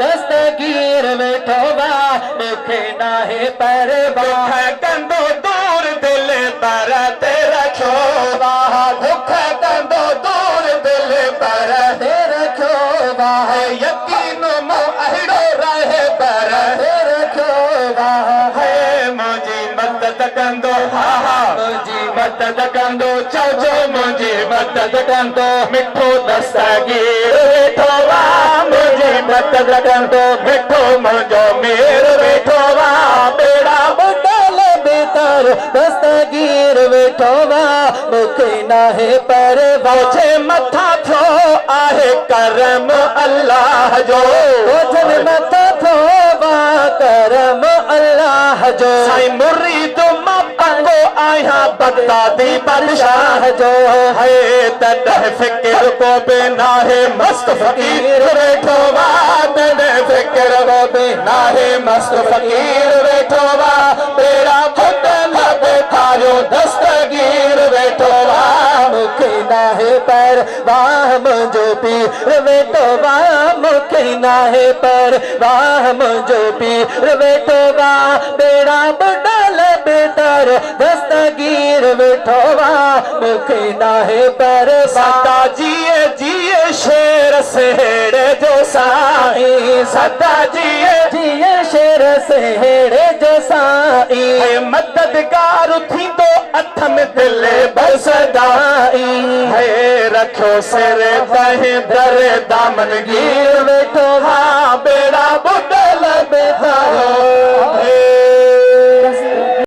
दस्तगीर वेठो वा मुखे नाहे परवाह कंदो दूर दिल पर ते रखो वाह दुख कंदो दूर दिल पर ते रखो वाह यकीन मो अहिड़ो रहे पर ते रखो वाह है मुंहिंजी मदद कंदो हा हा मुझी मदद कंदो चओ मुंहिंजी मदद कंदो मिठो दस्तगीर वेठो वा मुंहिंजी मदद कंदो मिठो मुंहिंजो मेर वेठो वा बेड़ा बुडल बेतर दस्तगीर वेठो वा मुखे नाहे परवाह मुझे मथा थो आहे करम अल्लाह जो मुझे मथा थो वा करम अल्लाह जो साईं मुरीद मां पंगो आहियां बगदादी बादशाह जो है तॾहिं फिकिर को बि नाहे मस्त फ़कीर वेठो वा तॾहिं फिकिर को बि नाहे मस्त फ़कीर वेठो वा बेड़ा बुडल बेठारियो दस्तगीर वेठो वा मुखे नाहे परवाह मुंहिंजो पीर वेठो वा मुखे नाहे परवाह मुंहिंजो पीर वेठो वा बेड़ा बुडल बेतर दस्तगीर वेठो वा मुखे नाहे परवाह सदा जिए जिए शेर सेड़े जो साईं सदा जिए जिए शेर सेड़े जो साईं है मददगार थींदो अथ में दिल बसदाई है रखो सिर तहे दर दामन गिर वेठो वा बे